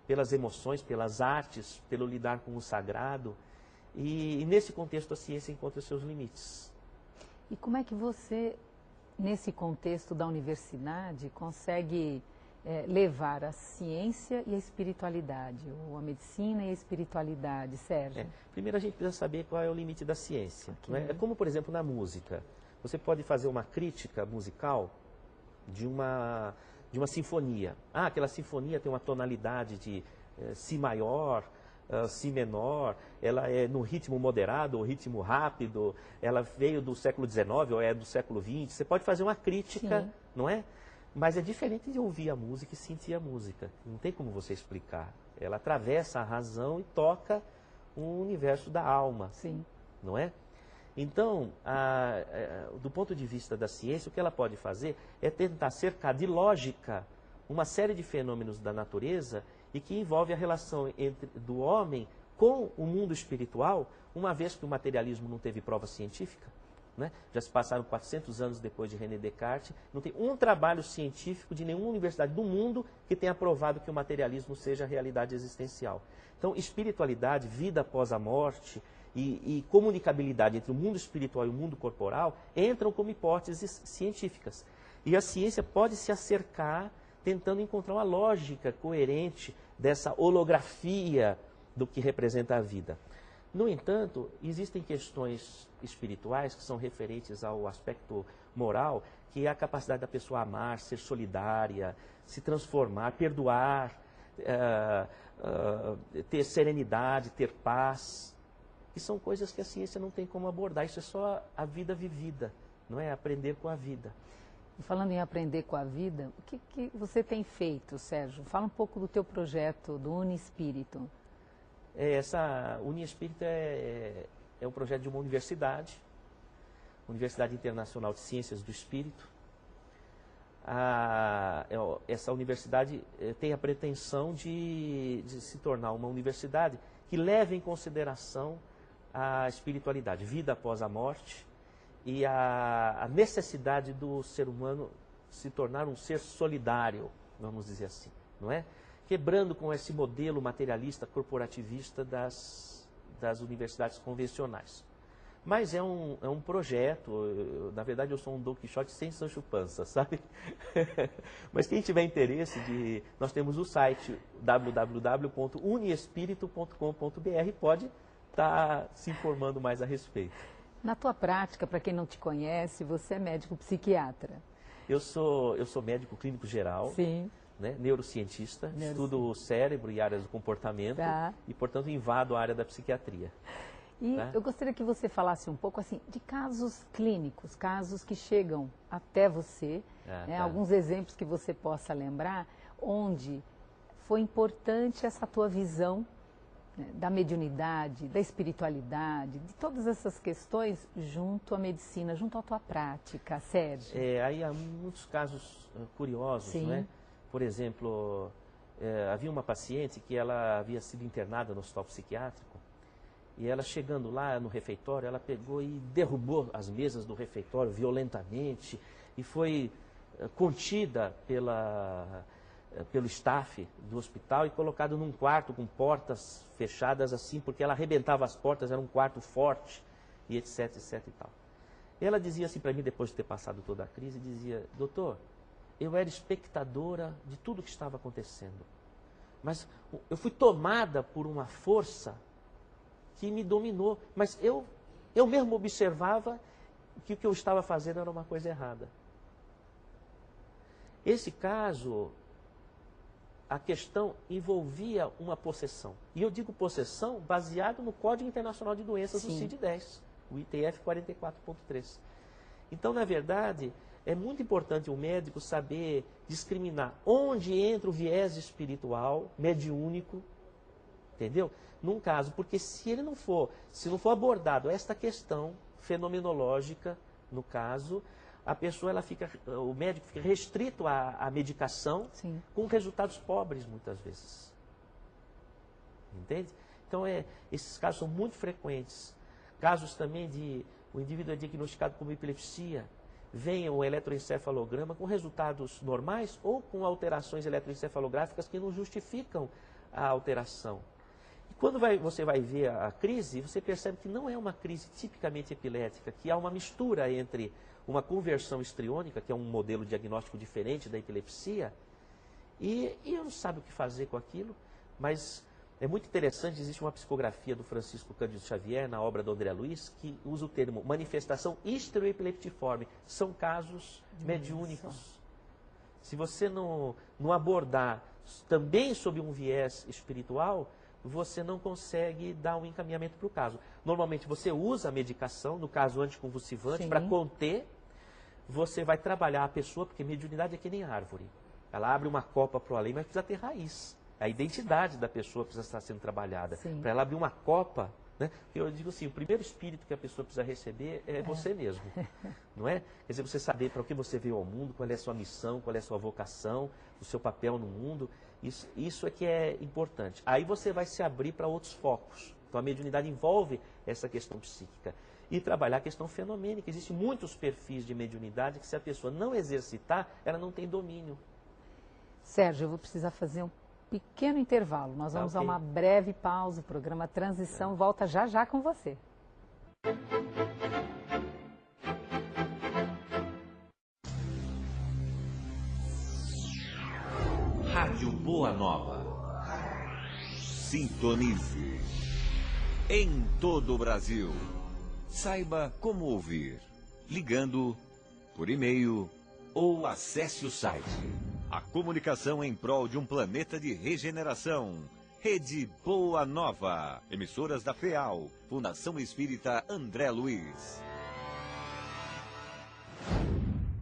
pelas emoções, pelas artes, pelo lidar com o sagrado. E nesse contexto a ciência encontra seus limites. E como é que você, nesse contexto da universidade, consegue levar a ciência e a espiritualidade, ou a medicina e a espiritualidade, Sérgio? Primeiro a gente precisa saber qual é o limite da ciência. Okay. Não é? É como, por exemplo, na música. Você pode fazer uma crítica musical de uma sinfonia. Ah, aquela sinfonia tem uma tonalidade de Si maior, Si menor, ela é no ritmo moderado ou ritmo rápido, ela veio do século XIX ou é do século XX. Você pode fazer uma crítica, sim, não é? Mas é diferente de ouvir a música e sentir a música. Não tem como você explicar. Ela atravessa a razão e toca o universo da alma, sim, não é? Então, do ponto de vista da ciência, o que ela pode fazer é tentar cercar de lógica uma série de fenômenos da natureza e que envolve a relação do homem com o mundo espiritual, uma vez que o materialismo não teve prova científica, né? Já se passaram 400 anos depois de René Descartes, não tem um trabalho científico de nenhuma universidade do mundo que tenha provado que o materialismo seja a realidade existencial. Então, espiritualidade, vida após a morte e comunicabilidade entre o mundo espiritual e o mundo corporal entram como hipóteses científicas. E a ciência pode se acercar tentando encontrar uma lógica coerente dessa holografia do que representa a vida. No entanto, existem questões espirituais que são referentes ao aspecto moral, que é a capacidade da pessoa amar, ser solidária, se transformar, perdoar, ter serenidade, ter paz. E são coisas que a ciência não tem como abordar. Isso é só a vida vivida, não é? Aprender com a vida. E falando em aprender com a vida, o que você tem feito, Sérgio? Fala um pouco do teu projeto, do Uniespírito. Essa Uniespírito é um projeto de uma universidade, Universidade Internacional de Ciências do Espírito. Essa universidade tem a pretensão de se tornar uma universidade que leve em consideração a espiritualidade, vida após a morte e a necessidade do ser humano se tornar um ser solidário, vamos dizer assim, não é? Quebrando com esse modelo materialista, corporativista das universidades convencionais. Mas é um projeto, na verdade eu sou um Don Quixote sem Sancho Panza, sabe? Mas quem tiver interesse, nós temos o site www.uniespirito.com.br, pode estar se informando mais a respeito. Na tua prática, para quem não te conhece, você é médico psiquiatra. Eu sou médico clínico geral. Sim. Né, neurocientista, estudo o cérebro e áreas do comportamento e, portanto, invado a área da psiquiatria. E eu gostaria que você falasse um pouco assim de casos clínicos, casos que chegam até você, alguns exemplos que você possa lembrar, onde foi importante essa tua visão, né, da mediunidade, da espiritualidade, de todas essas questões junto à medicina, junto à tua prática, Sérgio. Aí há muitos casos curiosos, sim, né? Por exemplo, havia uma paciente que ela havia sido internada no hospital psiquiátrico e ela chegando lá no refeitório, ela pegou e derrubou as mesas do refeitório violentamente e foi contida pelo staff do hospital e colocada num quarto com portas fechadas assim, porque ela arrebentava as portas, era um quarto forte e etc, etc e tal. E ela dizia assim para mim, depois de ter passado toda a crise, dizia: doutor, eu era espectadora de tudo que estava acontecendo, mas eu fui tomada por uma força que me dominou, mas eu mesmo observava que o que eu estava fazendo era uma coisa errada. Esse caso, a questão envolvia uma possessão. E eu digo possessão baseado no Código Internacional de Doenças, sim, do CID-10, o ITF 44.3. Então, na verdade, é muito importante o médico saber discriminar onde entra o viés espiritual, mediúnico, entendeu? Num caso, porque se não for abordado esta questão fenomenológica, no caso, o médico fica restrito à medicação, sim, com resultados pobres muitas vezes. Entende? Então, esses casos são muito frequentes. Casos também de o indivíduo é diagnosticado com epilepsia, vem o eletroencefalograma com resultados normais ou com alterações eletroencefalográficas que não justificam a alteração. E quando você vai ver a crise, você percebe que não é uma crise tipicamente epilética, que há uma mistura entre uma conversão histriônica, que é um modelo diagnóstico diferente da epilepsia, e eu não sabe o que fazer com aquilo, mas é muito interessante, existe uma psicografia do Francisco Cândido Xavier, na obra do André Luiz, que usa o termo manifestação histeroepileptiforme. São casos mediúnicos. Se você não abordar também sob um viés espiritual, você não consegue dar um encaminhamento para o caso. Normalmente você usa a medicação, no caso anticonvulsivante, para conter, você vai trabalhar a pessoa, porque mediunidade é que nem árvore. Ela abre uma copa para o além, mas precisa ter raiz. A identidade da pessoa precisa estar sendo trabalhada. Para ela abrir uma copa, né? Eu digo assim, o primeiro espírito que a pessoa precisa receber é você mesmo. Não é? Quer dizer, você saber para o que você veio ao mundo, qual é a sua missão, qual é a sua vocação, o seu papel no mundo. Isso é que é importante. Aí você vai se abrir para outros focos. Então a mediunidade envolve essa questão psíquica. E trabalhar a questão fenomênica. Existem muitos perfis de mediunidade que se a pessoa não exercitar, ela não tem domínio. Sérgio, eu vou precisar fazer um pequeno intervalo. Nós vamos a uma breve pausa. O programa Transição volta já já com você. Rádio Boa Nova. Sintonize. Em todo o Brasil. Saiba como ouvir. Ligando, por e-mail ou acesse o site. A comunicação em prol de um planeta de regeneração. Rede Boa Nova. Emissoras da FEAL. Fundação Espírita André Luiz.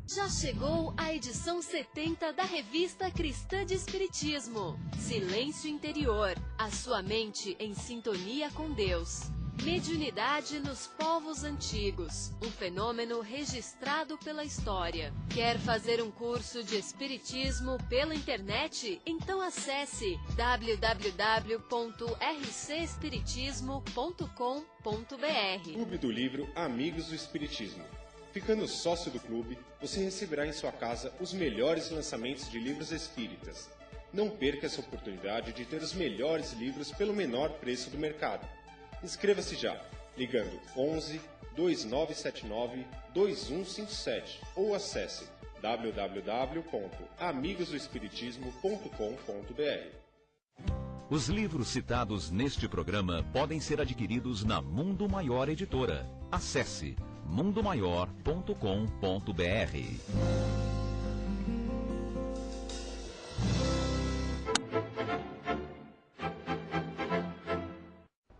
Já chegou a edição 70 da Revista Cristã de Espiritismo. Silêncio Interior. A sua mente em sintonia com Deus. Mediunidade nos povos antigos, um fenômeno registrado pela história. Quer fazer um curso de espiritismo pela internet? Então acesse www.rcespiritismo.com.br. Clube do Livro Amigos do Espiritismo. Ficando sócio do clube, você receberá em sua casa os melhores lançamentos de livros espíritas. Não perca essa oportunidade de ter os melhores livros pelo menor preço do mercado. Inscreva-se já, ligando 11 2979 2157 ou acesse www.amigosdoespiritismo.com.br. Os livros citados neste programa podem ser adquiridos na Mundo Maior Editora. Acesse mundomaior.com.br.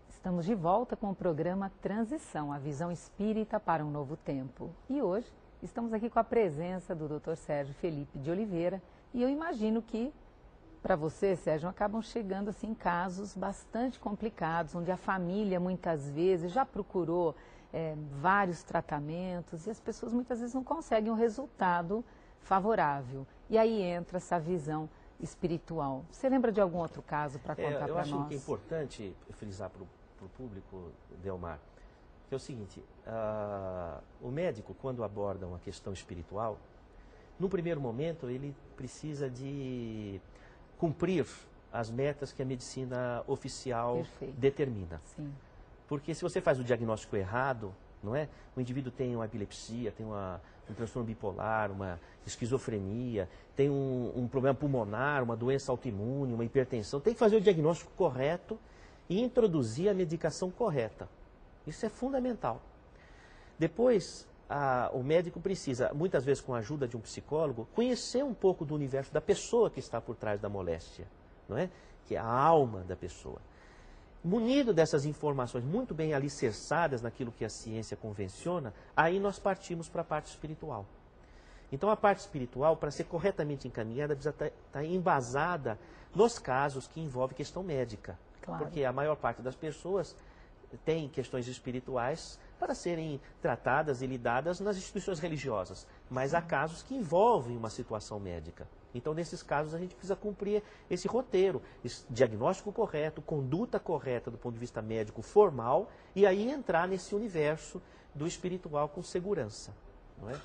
Estamos de volta com o programa Transição, a visão espírita para um novo tempo. E hoje estamos aqui com a presença do Dr. Sérgio Felipe de Oliveira. E eu imagino que, para você, Sérgio, acabam chegando assim casos bastante complicados, onde a família muitas vezes já procurou vários tratamentos e as pessoas muitas vezes não conseguem um resultado favorável. E aí entra essa visão espiritual. Você lembra de algum outro caso para contar para nós? Eu acho que é importante frisar para o público, Delmar, que é o seguinte, o médico, quando aborda uma questão espiritual, no primeiro momento ele precisa de cumprir as metas que a medicina oficial determina. Sim. Porque se você faz o diagnóstico errado, não é? O indivíduo tem uma epilepsia, tem um transtorno bipolar, uma esquizofrenia, tem um problema pulmonar, uma doença autoimune, uma hipertensão. Tem que fazer o diagnóstico correto e introduzir a medicação correta. Isso é fundamental. Depois, o médico precisa, muitas vezes com a ajuda de um psicólogo, conhecer um pouco do universo da pessoa que está por trás da moléstia, não é? Que é a alma da pessoa. Munido dessas informações muito bem alicerçadas naquilo que a ciência convenciona, aí nós partimos para a parte espiritual. Então a parte espiritual, para ser corretamente encaminhada, precisa estar embasada nos casos que envolvem questão médica. Claro. Porque a maior parte das pessoas tem questões espirituais para serem tratadas e lidadas nas instituições religiosas. Mas há casos que envolvem uma situação médica. Então, nesses casos, a gente precisa cumprir esse roteiro, esse diagnóstico correto, conduta correta do ponto de vista médico formal, e aí entrar nesse universo do espiritual com segurança. Não é?